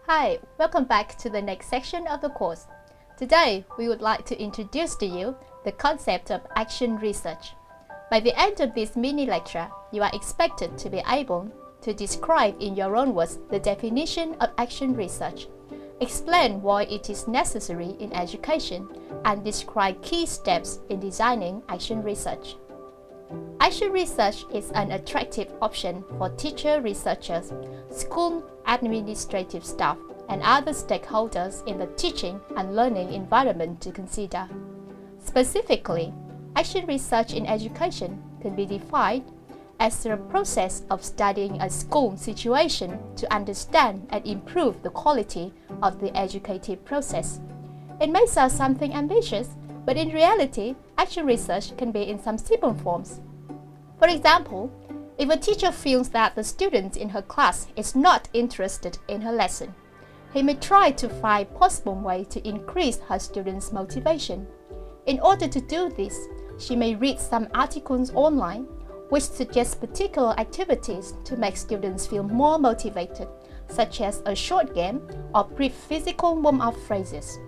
Hi, welcome back to the next section of the course. Today, we would like to introduce to you the concept of action research. By the end of this mini lecture, you are expected to be able to describe in your own words the definition of action research, explain why it is necessary in education, and describe key steps in designing action research. Action research is an attractive option for teacher researchers, school administrative staff, and other stakeholders in the teaching and learning environment to consider. Specifically, action research in education can be defined as the process of studying a school situation to understand and improve the quality of the educative process. It may sound something ambitious, but in reality, action research can be in some simple forms. For example, if a teacher feels that the student in her class is not interested in her lesson, he may try to find possible ways to increase her students' motivation. In order to do this, she may read some articles online which suggest particular activities to make students feel more motivated, such as a short game or brief physical warm-up phrases.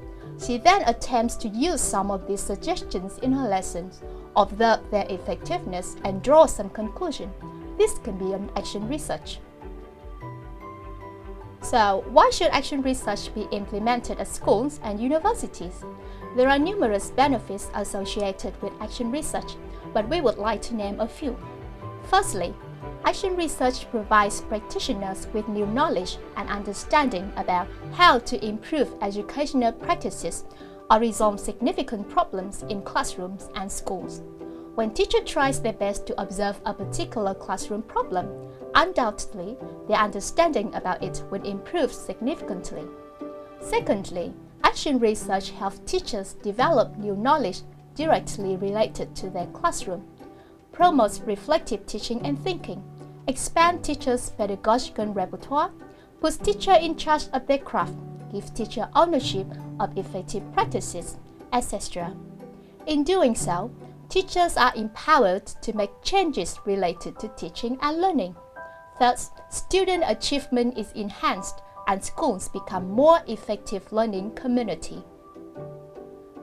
She then attempts to use some of these suggestions in her lessons, observe their effectiveness, and draw some conclusion. This can be an action research. So, why should action research be implemented at schools and universities? There are numerous benefits associated with action research, but we would like to name a few. Firstly, action research provides practitioners with new knowledge and understanding about how to improve educational practices or resolve significant problems in classrooms and schools. When teachers try their best to observe a particular classroom problem, undoubtedly, their understanding about it will improve significantly. Secondly, action research helps teachers develop new knowledge directly related to their classroom, promotes reflective teaching and thinking, expand teachers' pedagogical repertoire, puts teachers in charge of their craft, gives teachers ownership of effective practices, etc. In doing so, teachers are empowered to make changes related to teaching and learning. Thus, student achievement is enhanced and schools become more effective learning community.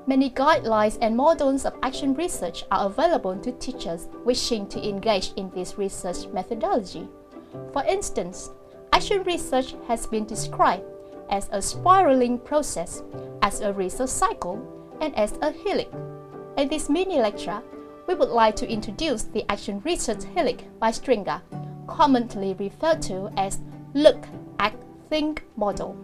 Many guidelines and models of action research are available to teachers wishing to engage in this research methodology. For instance, action research has been described as a spiraling process, as a research cycle, and as a helix. In this mini lecture, we would like to introduce the action research helix by Stringer, commonly referred to as look, act, think model.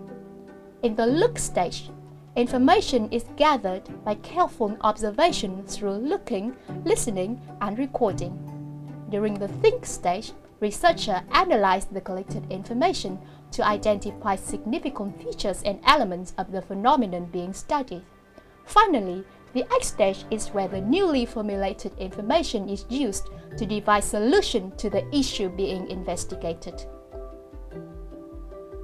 In the look stage, information is gathered by careful observation through looking, listening, and recording. During the think stage, researchers analyze the collected information to identify significant features and elements of the phenomenon being studied. Finally, the act stage is where the newly formulated information is used to devise solutions to the issue being investigated.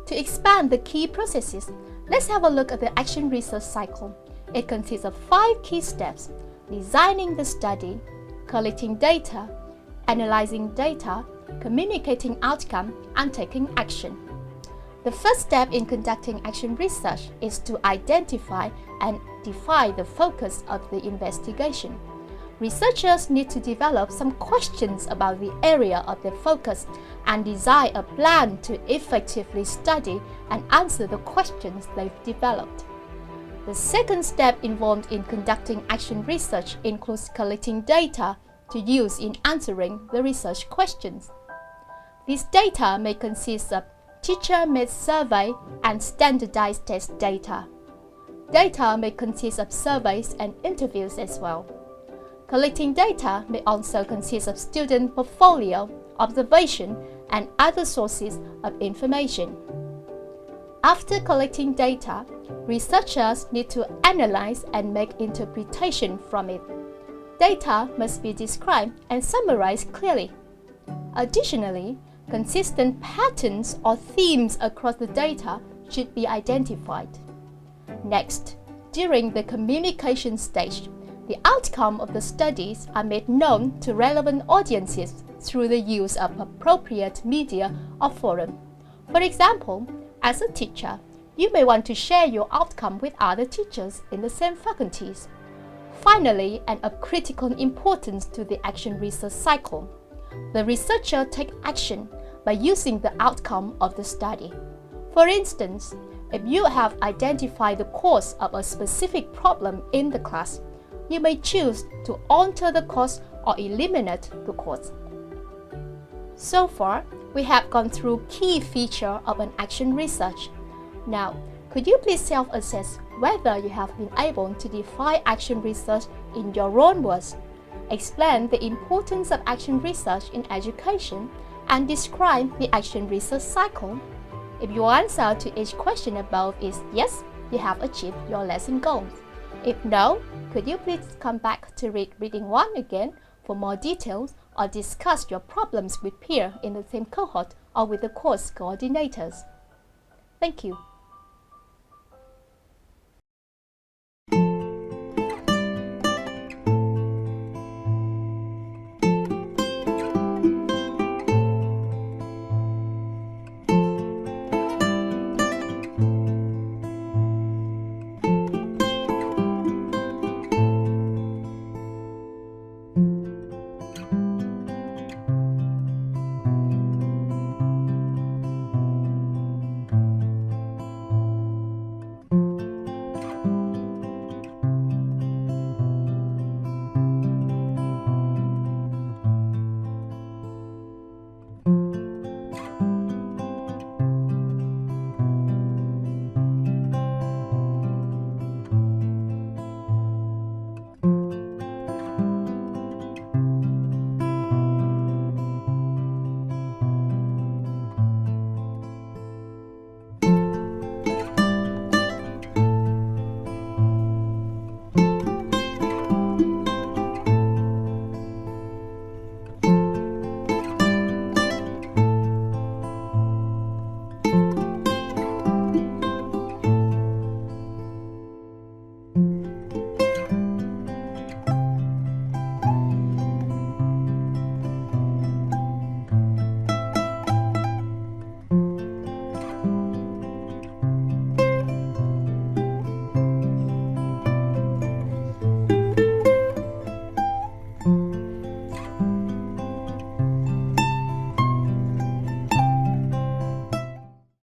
To expand the key processes, let's have a look at the action research cycle. It consists of 5 key steps: designing the study, collecting data, analyzing data, communicating outcome, and taking action. The first step in conducting action research is to identify and define the focus of the investigation. Researchers need to develop some questions about the area of their focus and design a plan to effectively study and answer the questions they've developed. The second step involved in conducting action research includes collecting data to use in answering the research questions. This data may consist of teacher-made survey and standardized test data. Data may consist of surveys and interviews as well. Collecting data may also consist of student portfolio, observation, and other sources of information. After collecting data, researchers need to analyze and make interpretation from it. Data must be described and summarized clearly. Additionally, consistent patterns or themes across the data should be identified. Next, during the communication stage, the outcome of the studies are made known to relevant audiences through the use of appropriate media or forum. For example, as a teacher, You may want to share your outcome with other teachers in the same faculties. Finally, and of critical importance to the action research cycle, the researcher takes action by using the outcome of the study. For instance, if you have identified the cause of a specific problem in the class, you may choose to alter the cause or eliminate the cause. So far, we have gone through key features of an action research. Now, could you please self-assess whether you have been able to define action research in your own words, explain the importance of action research in education, and describe the action research cycle? If your answer to each question above is yes, you have achieved your lesson goals. If no, could you please come back to read reading 1 again for more details, or discuss your problems with peers in the same cohort or with the course coordinators. Thank you.